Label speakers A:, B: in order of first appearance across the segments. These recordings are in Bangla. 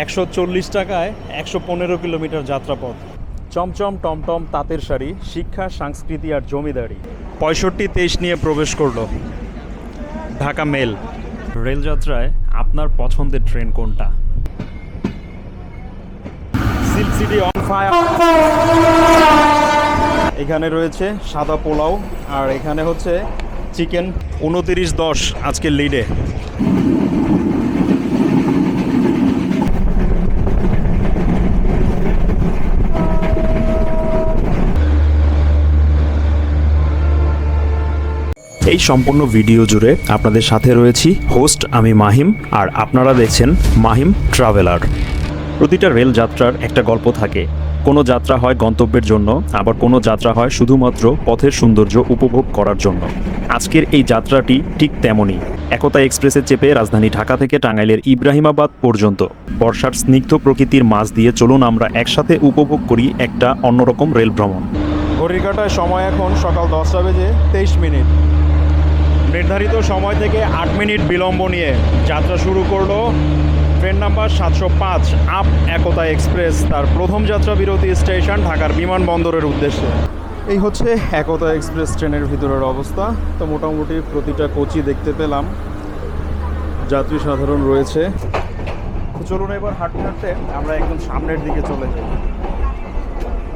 A: 140 টাকায় 115 কিলোমিটার যাত্রাপথ। চমচম টমটম তাঁতের শাড়ি, শিক্ষা, সংস্কৃতি আর জমিদারি 6523 নিয়ে প্রবেশ করলো ঢাকা মেল। রেলযাত্রায় আপনার পছন্দের ট্রেন কোনটা? Silk city on fire. এখানে রয়েছে সাদা পোলাও আর এখানে হচ্ছে চিকেন। 29-10 আজকে লিডে। এই সম্পূর্ণ ভিডিও জুড়ে আপনাদের সাথে রয়েছি হোস্ট আমি মাহিম, আর আপনারা দেখছেন মাহিম ট্রাভেলার। প্রতিটা রেল যাত্রার একটা গল্প থাকে। কোনো যাত্রা হয় গন্তব্যের জন্য, আবার কোনো যাত্রা হয় শুধুমাত্র পথের সৌন্দর্য উপভোগ করার জন্য। আজকের এই যাত্রাটি ঠিক তেমনই। একতা এক্সপ্রেসে চেপে রাজধানী ঢাকা থেকে টাঙ্গাইলের ইব্রাহিমাবাদ পর্যন্ত বর্ষার স্নিগ্ধ প্রকৃতির মাঝ দিয়ে চলুন আমরা একসাথে উপভোগ করি একটা অন্যরকম রেল ভ্রমণ। ঘড়ির কাঁটায় সময় এখন সকাল 10টা বেজে 23 মিনিট। নির্ধারিত সময় থেকে 8 মিনিট বিলম্ব নিয়ে যাত্রা শুরু করলো ট্রেন নাম্বার 705 আপ একতা এক্সপ্রেস তার প্রথম যাত্রা বিরতি স্টেশন ঢাকার বিমানবন্দরের উদ্দেশ্যে। এই হচ্ছে একতা এক্সপ্রেস ট্রেনের ভিতরের অবস্থা। তো মোটামুটি প্রতিটা কোচই দেখতে পেলাম, যাত্রী সাধারণ রয়েছে। তো চলুন এবার হাঁটতে হাঁটতে আমরা একদম সামনের দিকে চলে যাই।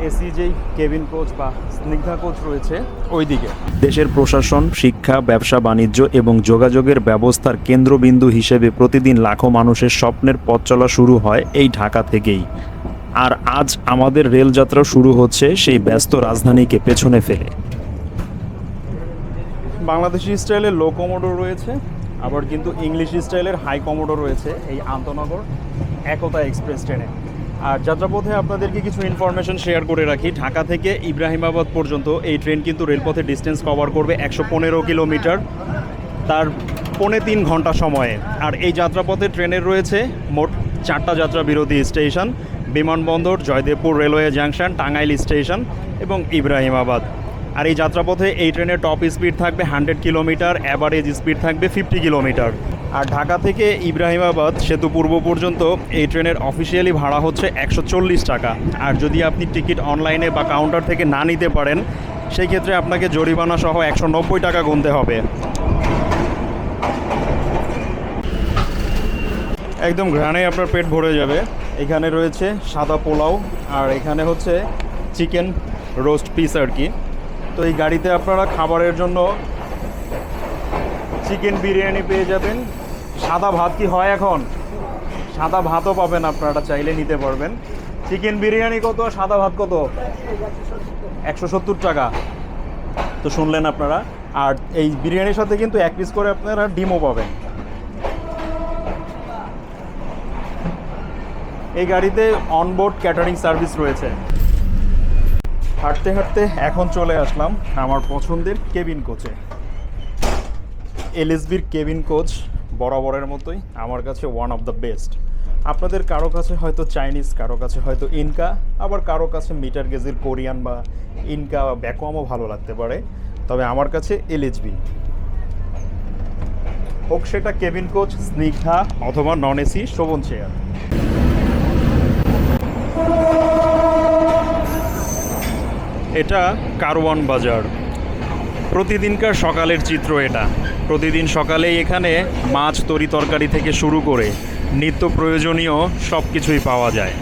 A: এসি যেই কেবিন কোচ বা স্নিগ্ধা কোচ রয়েছে ওই দিকে। দেশের প্রশাসন, শিক্ষা, ব্যবসা বাণিজ্য এবং যোগাযোগের ব্যবস্থার কেন্দ্রবিন্দু হিসেবে প্রতিদিন লাখো মানুষের স্বপ্নের পথ চলা শুরু হয় এই ঢাকা থেকেই। আর আজ আমাদের রেলযাত্রা শুরু হচ্ছে সেই ব্যস্ত রাজধানীকে পেছনে ফেলে। বাংলাদেশি স্টাইলের লো কমোডো রয়েছে, আবার কিন্তু ইংলিশ স্টাইলের হাই কমোডো রয়েছে এই আন্তনগর একতা এক্সপ্রেস ট্রেনে। আর যাত্রাপথে আপনাদেরকে কিছু ইনফরমেশন শেয়ার করে রাখি। ঢাকা থেকে ইব্রাহিমাবাদ পর্যন্ত এই ট্রেন কিন্তু রেলপথে ডিস্টেন্স কভার করবে 115 কিলোমিটার, তার 3.25 ঘন্টা সময়ে। আর এই যাত্রাপথে ট্রেনের রয়েছে মোট 4টা যাত্রা বিরতি স্টেশন: বিমানবন্দর, Joydebpur railway junction, Tangail station এবং ইব্রাহিমাবাদ। আর এই যাত্রাপথে এই ট্রেনের টপ স্পিড থাকবে 100 কিলোমিটার, অ্যাভারেজ স্পিড থাকবে 50 কিলোমিটার। আর ঢাকা থেকে ইব্রাহিমাবাদ সেতু পূর্ব পর্যন্ত এই ট্রেনের অফিসিয়ালি ভাড়া হচ্ছে 140 টাকা। আর যদি আপনি টিকিট অনলাইনে বা কাউন্টার থেকে না নিতে পারেন, সেই ক্ষেত্রে আপনাকে জরিমানা সহ 190 টাকা গুনতে হবে। একদম ঘ্রাণে আপনার পেট ভরে যাবে। এখানে রয়েছে সাদা পোলাও আর এখানে হচ্ছে চিকেন রোস্ট পিস আর কি। তো এই গাড়িতে আপনারা খাবারের জন্য চিকেন বিরিয়ানি পেয়ে যাবেন। সাদা ভাত কি হয় এখন? সাদা ভাতও পাবেন, আপনারা চাইলে নিতে পারবেন। চিকেন বিরিয়ানি কত, সাদা ভাত কত? 170 টাকা। তো শুনলেন আপনারা। আর এই বিরিয়ানির সাথে কিন্তু 1 পিস করে আপনারা ডিমও পাবেন। এই গাড়িতে অনবোর্ড ক্যাটারিং সার্ভিস রয়েছে। হাঁটতে হাঁটতে এখন চলে আসলাম আমার পছন্দের কেবিন কোচে। এলএসবির কেবিন কোচ বরাবরের মতোই আমার কাছে ওয়ান অফ দ্য বেস্ট। আপনাদের কারো কাছে হয়তো চাইনিজ, কারো কাছে হয়তো ইনকা, আবার কারো কাছে মিটার গেজের কোরিয়ান বা ইনকা বা ব্যাকওয়ামও ভালো লাগতে পারে, তবে আমার কাছে এলএসবি। হোক সেটা কেবিন কোচ, স্নিগ্ধা অথবা নন এসি শোভন চেয়ার। এটা কারওয়ান বাজার। প্রতিদিনকার সকালের চিত্র এটা। প্রতিদিন সকালেই এখানে মাছ, তরি তরকারি থেকে শুরু করে নিত্য প্রয়োজনীয় সব কিছুই পাওয়া যায়।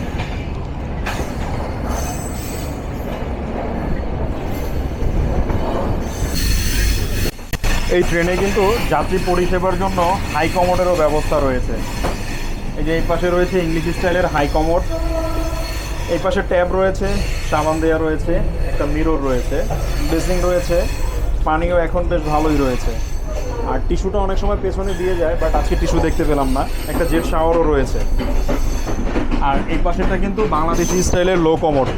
A: এই ট্রেনে কিন্তু যাত্রী পরিষেবার জন্য হাই কমোডেরও ব্যবস্থা রয়েছে। এই যে এই পাশে রয়েছে ইংলিশ স্টাইলের হাই কমোড, এই পাশে ট্যাব রয়েছে, সাবান দেওয়া রয়েছে, একটা মিরর রয়েছে, বেসিং রয়েছে, পানিও এখন বেশ ভালোই রয়েছে। আর টিস্যুটা অনেক সময় পেছনে দিয়ে যায়, বাট আজকে টিস্যু দেখতে পেলাম না। একটা জেট শাওয়ারও রয়েছে। আর এই পাশেটা কিন্তু বাংলাদেশি স্টাইলের লো কমোড।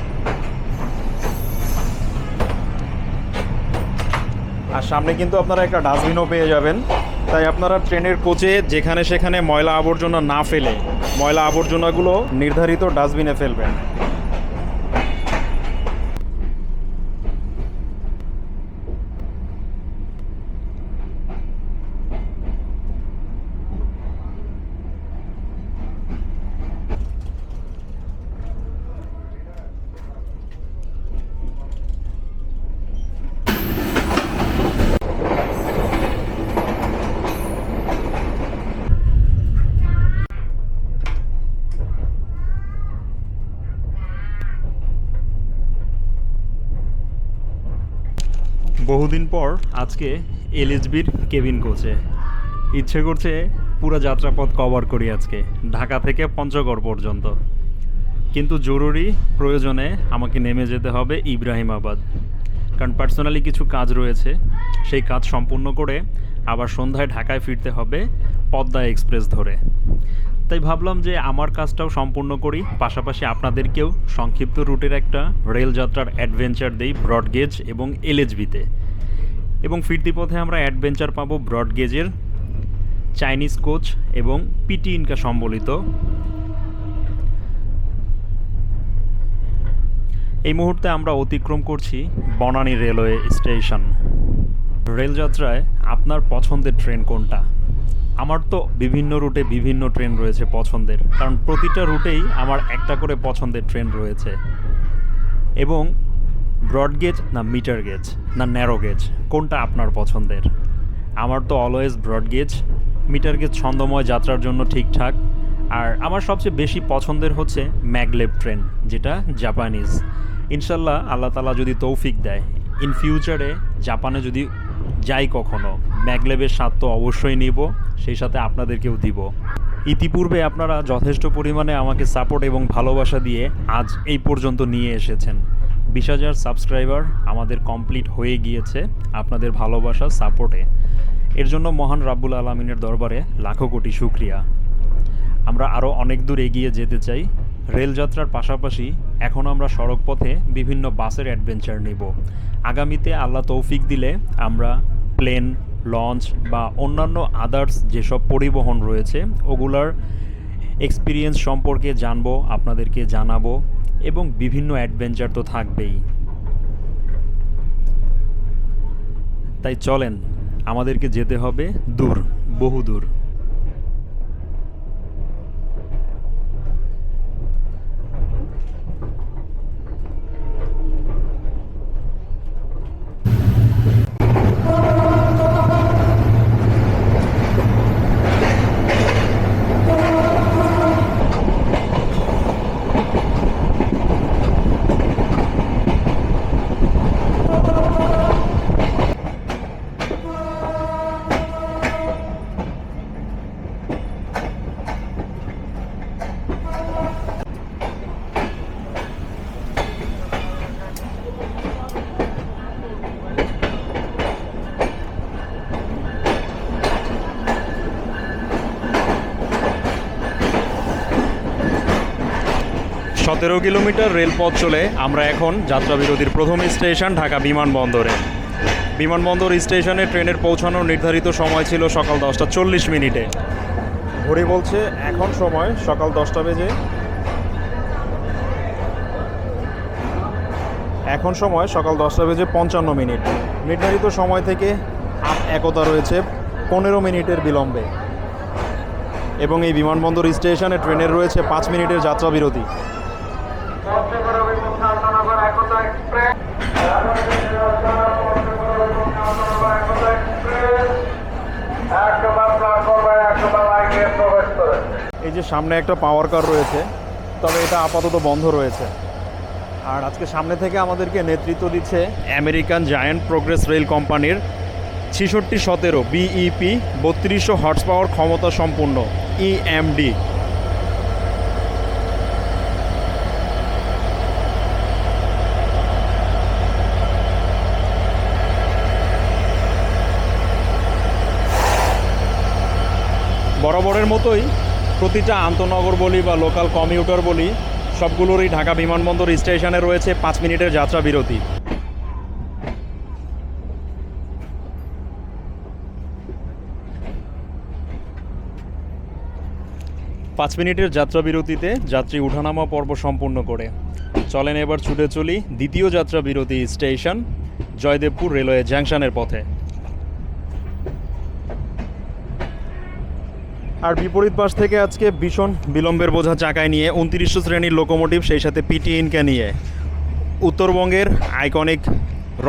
A: আর সামনে কিন্তু আপনারা একটা ডাস্টবিনও পেয়ে যাবেন। তাই আপনারা ট্রেনের কোচে যেখানে সেখানে ময়লা আবর্জনা না ফেলে ময়লা আবর্জনাগুলো নির্ধারিত ডাস্টবিনে ফেলবেন। বহুদিন পর আজকে এলএসবির কেবিন কোচে ইচ্ছে করছে পুরো যাত্রাপথ কভার করি আজকে, ঢাকা থেকে পঞ্চগড় পর্যন্ত। কিন্তু জরুরি প্রয়োজনে আমাকে নেমে যেতে হবে ইব্রাহিমাবাদ, কারণ পার্সোনালি কিছু কাজ রয়েছে। সেই কাজ সম্পূর্ণ করে আবার সন্ধ্যায় ঢাকায় ফিরতে হবে পদ্মা এক্সপ্রেস ধরে। তাই ভাবলাম যে আমার কাজটাও সম্পূর্ণ করি, পাশাপাশি আপনাদেরকেও সংক্ষিপ্ত রুটের একটা রেলযাত্রার অ্যাডভেঞ্চার দেই ব্রডগেজ এবং এলএসবিতে। এবং ফিরতি পথে আমরা অ্যাডভেঞ্চার পাবো ব্রডগেজের চাইনিজ কোচ এবং পিটি ইনকা সম্বলিত। এই মুহূর্তে আমরা অতিক্রম করছি বনানী রেলওয়ে স্টেশন। রেলযাত্রায় আপনার পছন্দের ট্রেন কোনটা? আমার তো বিভিন্ন রুটে বিভিন্ন ট্রেন রয়েছে পছন্দের, কারণ প্রতিটা রুটেই আমার একটা করে পছন্দের ট্রেন রয়েছে। এবং ব্রডগেজ না মিটার গেজ না ন্যারো গেজ, কোনটা আপনার পছন্দের? আমার তো অলওয়েজ ব্রডগেজ। মিটার গেজ ছন্দময় যাত্রার জন্য ঠিকঠাক। আর আমার সবচেয়ে বেশি পছন্দের হচ্ছে ম্যাগলেভ ট্রেন, যেটা জাপানিজ। ইনশাল্লাহ আল্লাহ তাআলা যদি তৌফিক দেয়, ইন ফিউচারে জাপানে যদি যাই কখনো, ম্যাগলেভের স্বাদ তো অবশ্যই নিব, সেই সাথে আপনাদেরকেও দিব। ইতিপূর্বে আপনারা যথেষ্ট পরিমাণে আমাকে সাপোর্ট এবং ভালোবাসা দিয়ে আজ এই পর্যন্ত নিয়ে এসেছেন। 20,000 সাবস্ক্রাইবার আমাদের কমপ্লিট হয়ে গিয়েছে আপনাদের ভালোবাসা সাপোর্টে। এর জন্য মহান রাব্বুল আলামিনের দরবারে লাখো কোটি শুকরিয়া। আমরা আরও অনেক দূর এগিয়ে যেতে চাই। রেলযাত্রার পাশাপাশি এখন আমরা সড়কপথে বিভিন্ন বাসের অ্যাডভেঞ্চার নেব। আগামীতে আল্লাহ তৌফিক দিলে আমরা প্লেন, লঞ্চ বা অন্যান্য আদার্স যেসব পরিবহন রয়েছে ওগুলার এক্সপিরিয়েন্স সম্পর্কে জানবো, আপনাদেরকে জানাবো, এবং বিভিন্ন অ্যাডভেঞ্চার তো থাকবেই। তাই চলেন, আমাদেরকে যেতে হবে দূর, বহু দূর। সতেরো কিলোমিটার রেলপথ চলে আমরা এখন যাত্রাবিরতির প্রথম স্টেশন ঢাকা বিমানবন্দরে। বিমানবন্দর স্টেশনে ট্রেনের পৌঁছানোর নির্ধারিত সময় ছিল সকাল 10টা 40 মিনিটে। ঘড়ি বলছে এখন সময় সকাল 10টা বেজে, এখন সময় সকাল 10টা বেজে 55 মিনিট। নির্ধারিত সময় থেকে একতা রয়েছে 15 মিনিটের বিলম্বে। এবং এই বিমানবন্দর স্টেশনে ট্রেনের রয়েছে 5 মিনিটের যাত্রা বিরতি। এই যে সামনে একটা পাওয়ার কার রয়েছে, তবে এটা আপাতত বন্ধ রয়েছে। আর আজকে সামনে থেকে আমাদেরকে নেতৃত্ব দিচ্ছে আমেরিকান জায়ান্ট প্রোগ্রেস রেল কোম্পানির 6617 বিইপি 3200 হর্স পাওয়ার ক্ষমতা সম্পূর্ণ ইএমডি। বরাবরের মতোই প্রতিটা আন্তনগর বলি বা লোকাল কমিউটার বলি, সবগুলোরই ঢাকা বিমানবন্দর স্টেশনে রয়েছে 5 মিনিটের যাত্রা বিরতি। পাঁচ মিনিটের যাত্রা বিরতিতে যাত্রী উঠানামা পর্ব সম্পূর্ণ করে চলেন এবার ছুটে চলি দ্বিতীয় যাত্রা বিরতি স্টেশন জয়দেবপুর রেলওয়ে জাংশনের পথে। আর বিপরীত পাশ থেকে আজকে ভীষণ বিলম্বের বোঝা চাকায় নিয়ে 2900 শ্রেণীর লোকোমোটিভ, সেই সাথে পিটি ইনকা নিয়ে উত্তরবঙ্গের আইকনিক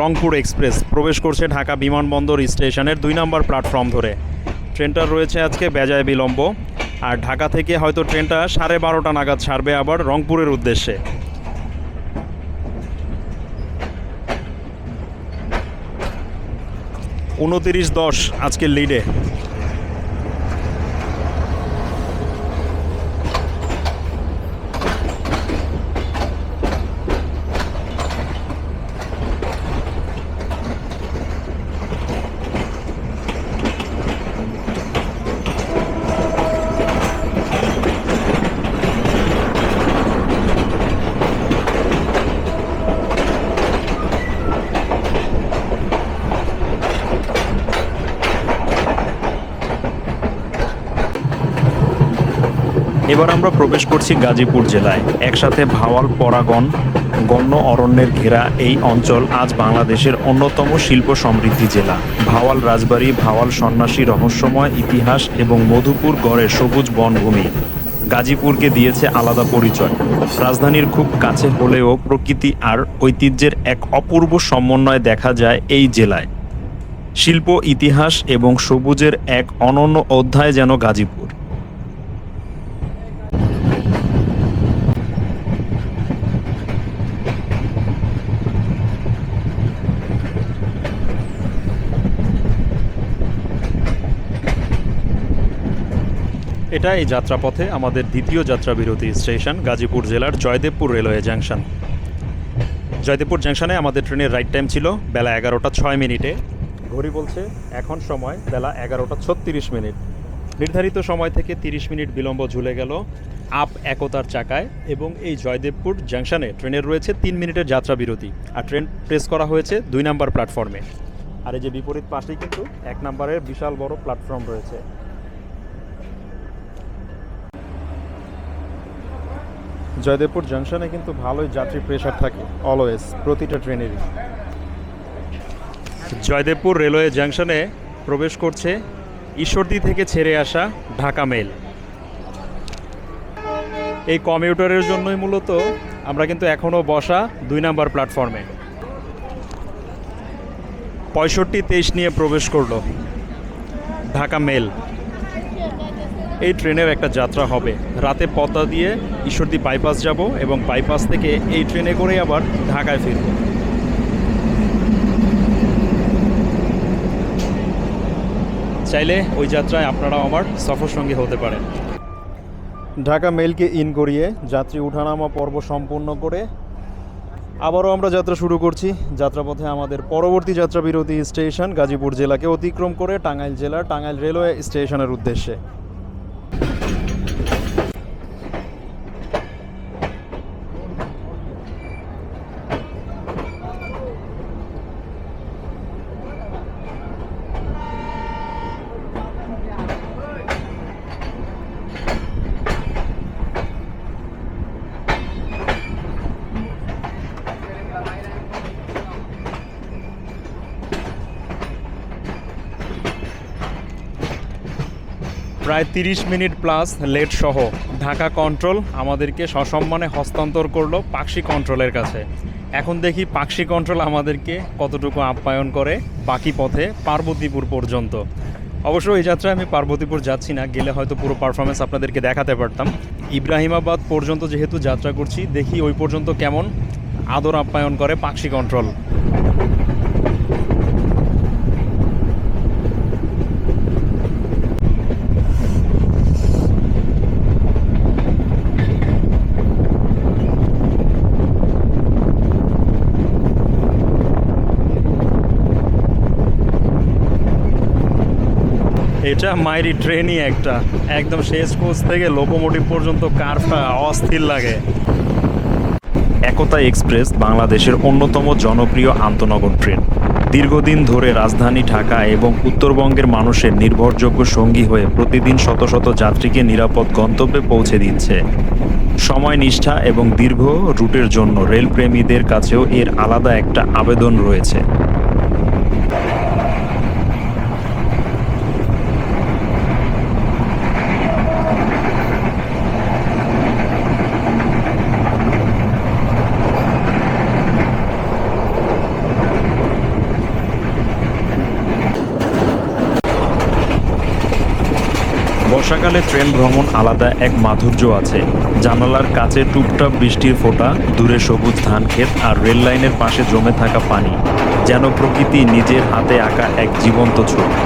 A: রংপুর এক্সপ্রেস প্রবেশ করছে ঢাকা বিমানবন্দর স্টেশনের 2 নম্বর প্ল্যাটফর্ম ধরে। ট্রেনটার রয়েছে আজকে বেজায় বিলম্ব, আর ঢাকা থেকে হয়তো ট্রেনটা 12:30 নাগাদ ছাড়বে আবার রংপুরের উদ্দেশ্যে। 29-10 আজকের লিডে। এবার আমরা প্রবেশ করছি গাজীপুর জেলায়। একসাথে ভাওয়াল, পরাগণ, গণ্য অরণ্যের ঘেরা এই অঞ্চল আজ বাংলাদেশের অন্যতম শিল্প সমৃদ্ধি জেলা। ভাওয়াল রাজবাড়ি, ভাওয়াল সন্ন্যাসী রহস্যময় ইতিহাস এবং মধুপুর গড়ের সবুজ বনভূমি গাজীপুরকে দিয়েছে আলাদা পরিচয়। রাজধানীর খুব কাছে হলেও প্রকৃতি আর ঐতিহ্যের এক অপূর্ব সমন্বয় দেখা যায় এই জেলায়। শিল্প, ইতিহাস এবং সবুজের এক অনন্য অধ্যায় যেন গাজীপুর। এটা এই যাত্রাপথে আমাদের দ্বিতীয় যাত্রাবিরতি স্টেশন গাজীপুর জেলার জয়দেবপুর রেলওয়ে জাংশন। জয়দেবপুর জাংশনে আমাদের ট্রেনের রাইট টাইম ছিল বেলা 11টা 6 মিনিটে। ঘড়ি বলছে এখন সময় বেলা 11টা 36 মিনিট। নির্ধারিত সময় থেকে 30 মিনিট বিলম্ব ঝুলে গেল আপ একতার চাকায় এবং এই জয়দেবপুর জাংশনে ট্রেনের রয়েছে 3 মিনিটের যাত্রাবিরতি। আর ট্রেন প্রেস করা হয়েছে 2 নম্বর প্ল্যাটফর্মে। আর এই যে বিপরীত পাশেই কিন্তু 1 নম্বরের বিশাল বড় প্ল্যাটফর্ম রয়েছে। জয়দেবপুর জাংশনে কিন্তু ভালোই যাত্রী প্রেশার থাকে অলওয়েজ, প্রতিটা ট্রেনেরই। জয়দেবপুর রেলওয়ে জাংশনে প্রবেশ করছে ঈশ্বরদী থেকে ছেড়ে আসা ঢাকা মেল। এই কমিউটারের জন্যই মূলত আমরা কিন্তু এখনও বসা 2 নম্বর প্ল্যাটফর্মে। 65-23 নিয়ে প্রবেশ করলো ঢাকা মেল। এই ট্রেনের একটা যাত্রা হবে রাতে পদ্মা দিয়ে ঈশ্বরদী বাইপাস যাব এবং বাইপাস থেকে এই ট্রেনে করে আবার ঢাকায় ফিরব। চাইলে ওই যাত্রায় আপনারাও আমার সফর সঙ্গী হতে পারেন। ঢাকা মেলকে ইন করিয়ে যাত্রী উঠানামা পর্ব সম্পূর্ণ করে আবারও আমরা যাত্রা শুরু করছি। যাত্রাপথে আমাদের পরবর্তী যাত্রাবিরতি স্টেশন গাজীপুর জেলাকে অতিক্রম করে টাঙ্গাইল জেলার টাঙ্গাইল রেলওয়ে স্টেশনের উদ্দেশ্যে। প্রায় 30 মিনিট প্লাস লেট সহ ঢাকা কন্ট্রোল আমাদেরকে সসম্মানে হস্তান্তর করলো পাকশি কন্ট্রোলের কাছে। এখন দেখি পাকশি কন্ট্রোল আমাদেরকে কতটুকু আপ্যায়ন করে বাকি পথে পার্বতীপুর পর্যন্ত। অবশ্য এই যাত্রায় আমি পার্বতীপুর যাচ্ছি না, গেলে হয়তো পুরো পারফরমেন্স আপনাদেরকে দেখাতে পারতাম। ইব্রাহিমাবাদ পর্যন্ত যেহেতু যাত্রা করছি, দেখি ওই পর্যন্ত কেমন আদর আপ্যায়ন করে পাকশি কন্ট্রোল। এটা মাইরি ট্রেনই একটা, একদম শেষ কোচ থেকে লোকোমোটিভ পর্যন্ত কার্ভটা অস্থির লাগে। একতা এক্সপ্রেস বাংলাদেশের অন্যতম জনপ্রিয় আন্তনগর ট্রেন। দীর্ঘদিন ধরে রাজধানী ঢাকা এবং উত্তরবঙ্গের মানুষের নির্ভরযোগ্য সঙ্গী হয়ে প্রতিদিন শত শত যাত্রীকে নিরাপদ গন্তব্যে পৌঁছে দিচ্ছে। সময় নিষ্ঠা এবং দীর্ঘ রুটের জন্য রেলপ্রেমীদের কাছেও এর আলাদা একটা আবেদন রয়েছে। বর্ষাকালে ট্রেন ভ্রমণ আলাদা এক মাধুর্য আছে। জানালার কাছে টুপটাপ বৃষ্টির ফোঁটা, দূরে সবুজ ধান ক্ষেত আর রেল লাইনের পাশে জমে থাকা পানি যেন প্রকৃতি নিজের হাতে আঁকা এক জীবন্ত ছবি।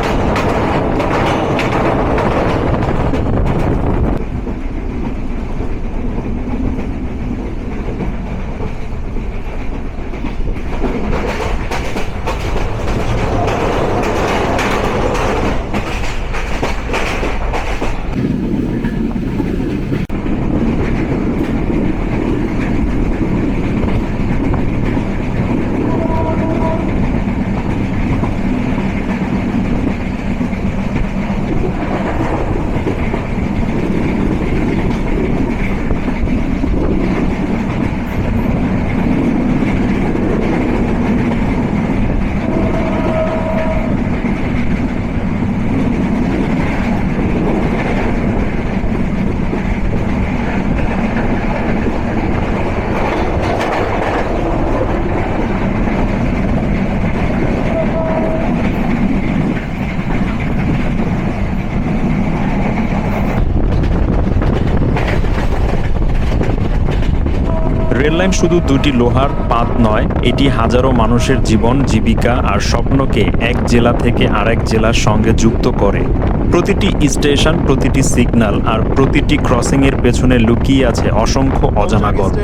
A: রেললাইন শুধু দুটি লোহার পাত নয়, এটি হাজারো মানুষের জীবন, জীবিকা আর স্বপ্নকে এক জেলা থেকে আরেক জেলার সঙ্গে যুক্ত করে। প্রতিটি স্টেশন, প্রতিটি সিগন্যাল আর প্রতিটি ক্রসিংয়ের পেছনে লুকিয়ে আছে অসংখ্য অজানা গল্প।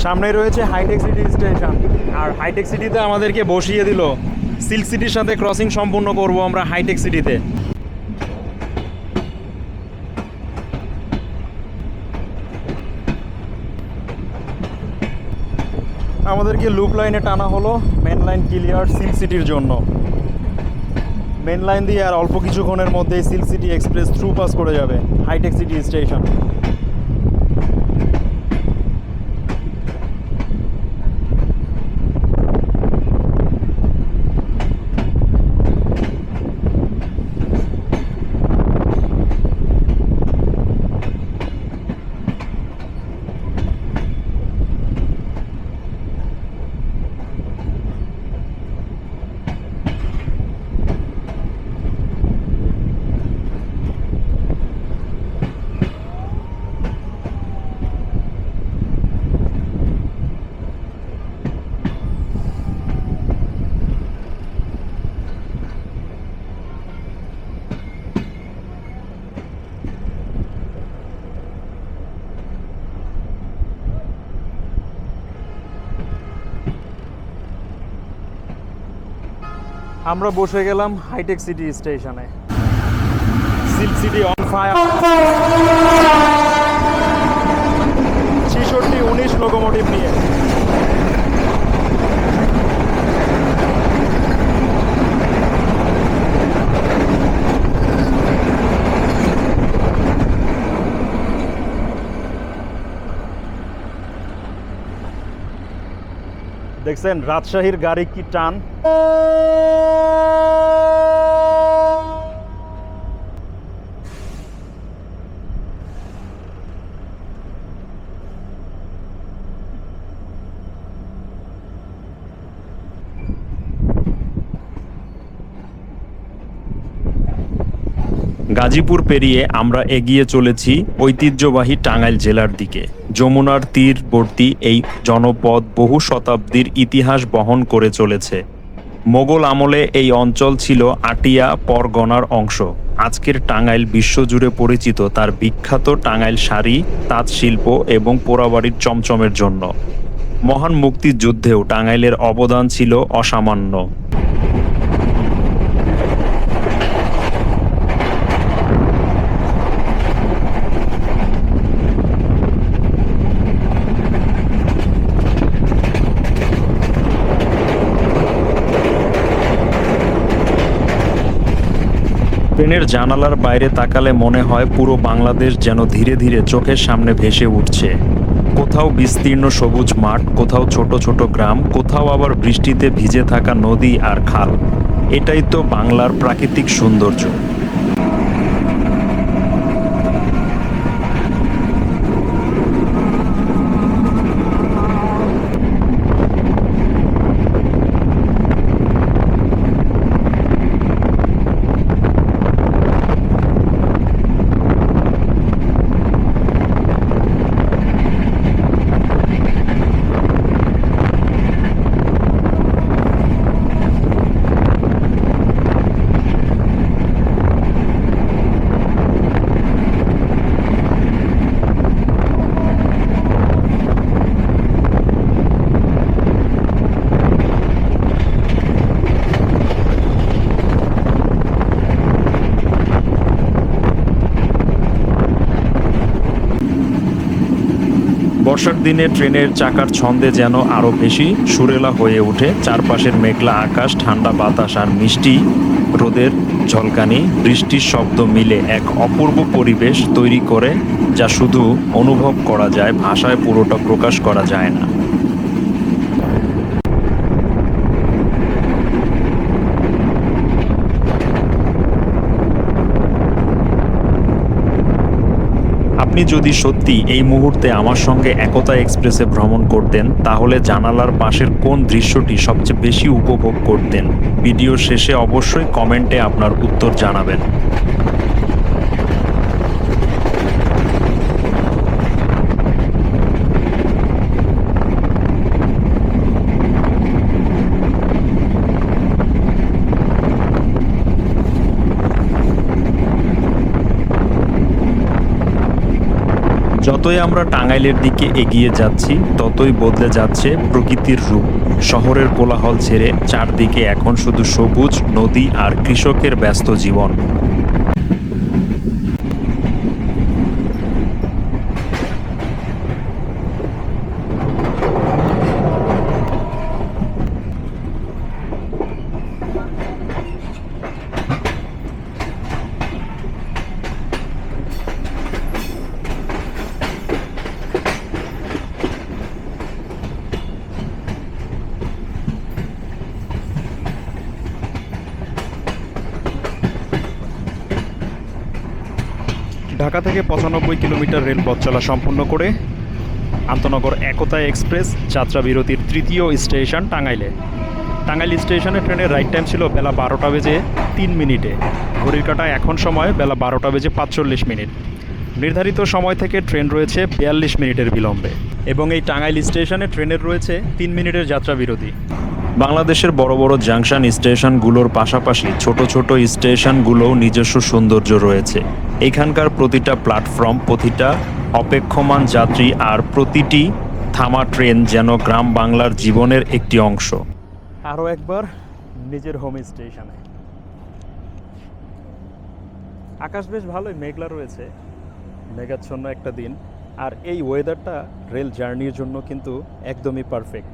B: সামনেই রয়েছে হাইটেক সিটি স্টেশন, আর হাইটেক সিটিতে আমাদেরকে বসিয়ে দিল। সিল্ক সিটির সাথে ক্রসিং সম্পূর্ণ করব আমরা হাইটেক সিটিতে। আমাদেরকে লুপ লাইনে টানা হলো, মেন লাইন ক্লিয়ার সিল্ক সিটির জন্য। মেন লাইন দিয়ে আর অল্প কিছুক্ষণের মধ্যেই silk city express through pass করে যাবে হাইটেক সিটি স্টেশন। আমরা বসে গেলাম হাইটেক সিটি স্টেশনে। Silk city on fire. 66-19 locomotive নিয়ে। দেখছেন রাজশাহীর গাড়ি কি টান।
A: গাজীপুর পেরিয়ে আমরা এগিয়ে চলেছি ঐতিহ্যবাহী টাঙ্গাইল জেলার দিকে। যমুনার তীরবর্তী এই জনপদ বহু শতাব্দীর ইতিহাস বহন করে চলেছে। মোগল আমলে এই অঞ্চল ছিল আটিয়া পরগনার অংশ। আজকের টাঙ্গাইল বিশ্বজুড়ে পরিচিত তার বিখ্যাত টাঙ্গাইল শাড়ি, তাঁত শিল্প এবং পোড়াবাড়ির চমচমের জন্য। মহান মুক্তিযুদ্ধেও টাঙ্গাইলের অবদান ছিল অসামান্য। ট্রেনের জানালার বাইরে তাকালে মনে হয় পুরো বাংলাদেশ যেন ধীরে ধীরে চোখের সামনে ভেসে উঠছে। কোথাও বিস্তীর্ণ সবুজ মাঠ, কোথাও ছোট ছোট গ্রাম, কোথাও আবার বৃষ্টিতে ভিজে থাকা নদী আর খাল। এটাই তো বাংলার প্রাকৃতিক সৌন্দর্য। বর্ষার দিনে ট্রেনের চাকার ছন্দে যেন আরও বেশি সুরেলা হয়ে ওঠে। চারপাশের মেঘলা আকাশ, ঠান্ডা বাতাস আর মিষ্টি রোদের ঝলকানি, বৃষ্টির শব্দ মিলে এক অপূর্ব পরিবেশ তৈরি করে, যা শুধু অনুভব করা যায়, ভাষায় পুরোটা প্রকাশ করা যায় না। আপনি যদি সত্যি এই মুহূর্তে আমার সঙ্গে একতা এক্সপ্রেসে ভ্রমণ করতেন, তাহলে জানালার পাশের কোন দৃশ্যটি সবচেয়ে বেশি উপভোগ করতেন? ভিডিও শেষে অবশ্যই কমেন্টে আপনার উত্তর জানাবেন। যতই আমরা টাঙ্গাইলের দিকে এগিয়ে যাচ্ছি, ততই বদলে যাচ্ছে প্রকৃতির রূপ। শহরের কোলাহল ছেড়ে চারদিকে এখন শুধু সবুজ, নদী আর কৃষকের ব্যস্ত জীবন।
B: ঢাকা থেকে 95 কিলোমিটার রেলপথ চলা সম্পূর্ণ করে আন্তনগর একতা এক্সপ্রেস যাত্রা বিরতির তৃতীয় স্টেশন টাঙ্গাইলে। টাঙ্গাইল স্টেশনে ট্রেনের রাইট টাইম ছিল বেলা 12টা বেজে 3 মিনিটে। ঘড়ির কাঁটায় এখন সময় বেলা 12টা বেজে 45 মিনিট। নির্ধারিত সময় থেকে ট্রেন রয়েছে 42 মিনিটের বিলম্বে, এবং এই টাঙ্গাইল স্টেশনে ট্রেনের রয়েছে 3 মিনিটের যাত্রা বিরতি।
A: বাংলাদেশের বড় বড় জাংশন স্টেশনগুলোর পাশাপাশি ছোট ছোট স্টেশনগুলোও নিজস্ব সৌন্দর্য রয়েছে। এখানকার প্রতিটা প্ল্যাটফর্ম, প্রতিটা অপেক্ষমান যাত্রী আর প্রতিটি থামা ট্রেন যেন গ্রাম বাংলার জীবনের একটি অংশ।
B: আরও একবার নিজের হোম স্টেশনে। আকাশ বেশ ভালোই মেঘলা রয়েছে, মেঘাচ্ছন্ন একটা দিন, আর এই ওয়েদারটা রেল জার্নির জন্য কিন্তু একদমই পারফেক্ট।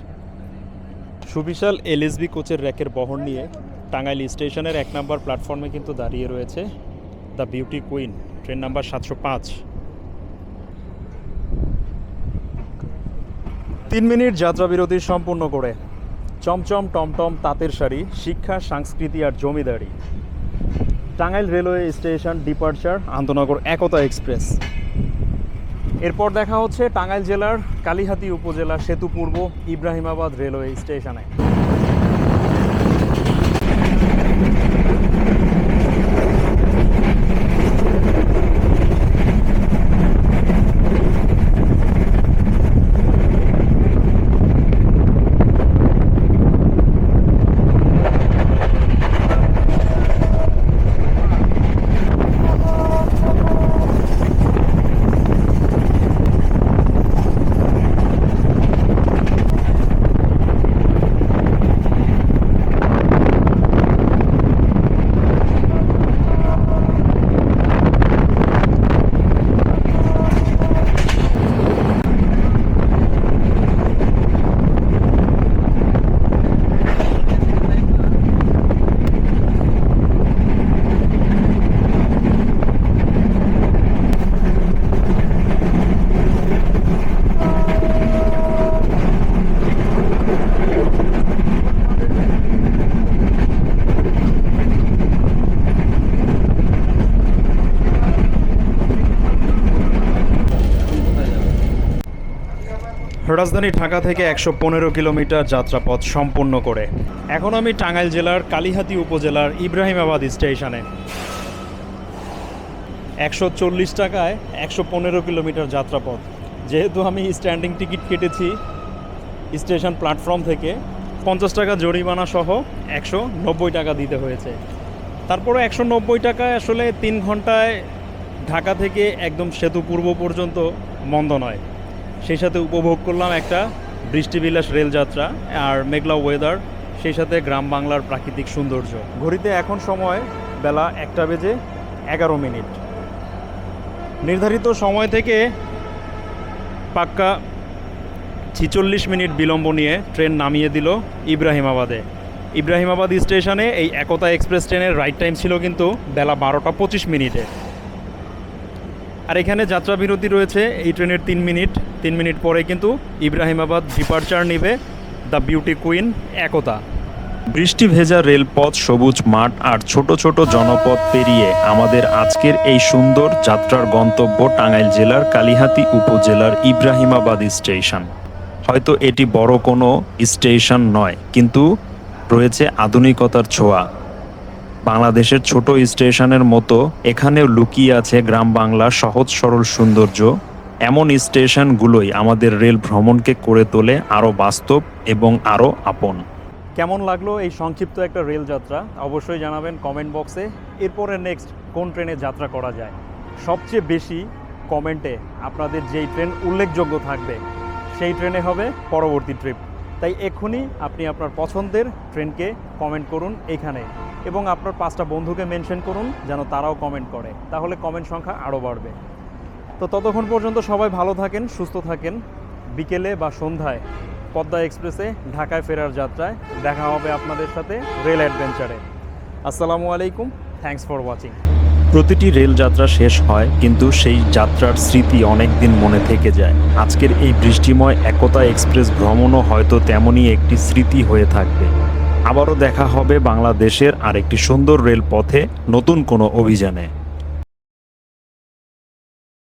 B: সুবিশাল এলএসবি কোচের র্যাকের বহর নিয়ে টাঙ্গাইল স্টেশনের 1 নম্বর প্ল্যাটফর্মে কিন্তু দাঁড়িয়ে রয়েছে the beauty queen, train number 705। 3 minute যাত্রা বিরতি সম্পূর্ণ করে চমচম টমটম তাঁতের শাড়ি, শিক্ষা, সংস্কৃতি আর জমিদারি। টাঙ্গাইল রেলওয়ে স্টেশন ডিপার্চার আন্তনগর একতা এক্সপ্রেস। এরপর দেখা হচ্ছে টাঙ্গাইল জেলার কালিহাতী উপজেলা সেতুপূর্ব ইব্রাহিমাবাদ রেলওয়ে স্টেশনে। রাজধানী ঢাকা থেকে ১১৫ কিলোমিটার যাত্রাপথ সম্পূর্ণ করে এখন আমি টাঙ্গাইল জেলার কালিহাতী উপজেলার ইব্রাহিমাবাদ স্টেশনে। ১৪০ টাকায় ১১৫ কিলোমিটার যাত্রাপথ। যেহেতু আমি স্ট্যান্ডিং টিকিট কেটেছি স্টেশন প্ল্যাটফর্ম থেকে, ৫০ টাকা জরিমানা সহ ১৯০ টাকা দিতে হয়েছে। তারপরে ১৯০ টাকায় আসলে ৩ ঘন্টায় ঢাকা থেকে একদম সেতু পূর্ব পর্যন্ত মন্দ নয়। সেই সাথে উপভোগ করলাম একটা বৃষ্টিবিলাস রেলযাত্রা আর মেঘলা ওয়েদার, সেই সাথে গ্রাম বাংলার প্রাকৃতিক সৌন্দর্য। ঘড়িতে এখন সময় বেলা 1:11। নির্ধারিত সময় থেকে পাক্কা ৪৬ মিনিট বিলম্ব নিয়ে ট্রেন নামিয়ে দিল ইব্রাহিমাবাদে। ইব্রাহিমাবাদ স্টেশনে এই একতা এক্সপ্রেস ট্রেনের রাইট টাইম ছিল কিন্তু বেলা 12:25। আর এখানে যাত্রা বিরতি রয়েছে এই ট্রেনের ৩ মিনিট পরে কিন্তু ইব্রাহিমাবাদ ডিপারচার নেবে দ্য বিউটি কুইন একতা।
A: বৃষ্টি ভেজা রেলপথ, সবুজ মাঠ আর ছোট ছোট জনপদ পেরিয়ে আমাদের আজকের এই সুন্দর যাত্রার গন্তব্য টাঙ্গাইল জেলার কালিহাতী উপজেলার ইব্রাহিমাবাদ স্টেশন। হয়তো এটি বড় কোনো স্টেশন নয়, কিন্তু রয়েছে আধুনিকতার ছোঁয়া। বাংলাদেশের ছোট স্টেশনের মতো এখানেও লুকিয়ে আছে গ্রাম বাংলার সহজ সরল সৌন্দর্য। এমন স্টেশনগুলোই আমাদের রেল ভ্রমণকে করে তোলে আরও বাস্তব এবং আরও আপন।
B: কেমন লাগলো এই সংক্ষিপ্ত একটা রেল যাত্রা অবশ্যই জানাবেন কমেন্ট বক্সে। এরপরে নেক্সট কোন ট্রেনে যাত্রা করা যায়, সবচেয়ে বেশি কমেন্টে আপনাদের যেই ট্রেন উল্লেখযোগ্য থাকবে সেই ট্রেনে হবে পরবর্তী ট্রিপ। তাই এক্ষুনি আপনি আপনার পছন্দের ট্রেনকে কমেন্ট করুন এখানে, এবং আপনার 5টা বন্ধুকে মেনশন করুন যেন তারাও কমেন্ট করে, তাহলে কমেন্ট সংখ্যা আরও বাড়বে। তো ততক্ষণ পর্যন্ত সবাই ভালো থাকেন, সুস্থ থাকেন। বিকেলে বা সন্ধ্যায় পদ্মা এক্সপ্রেসে ঢাকায় ফেরার যাত্রায় দেখা হবে আপনাদের সাথে রেল অ্যাডভেঞ্চারে। আসসালামু আলাইকুম, থ্যাঙ্কস ফর ওয়াচিং।
A: প্রতিটি রেল যাত্রা শেষ হয়, কিন্তু সেই যাত্রার স্মৃতি অনেক দিন মনে থেকে যায়। আজকের এই বৃষ্টিময় একতা এক্সপ্রেস ভ্রমণও হয়তো তেমনই একটি স্মৃতি হয়ে থাকবে। আবারও দেখা হবে বাংলাদেশের আরেকটি সুন্দর রেলপথে নতুন কোনো অভিযানে।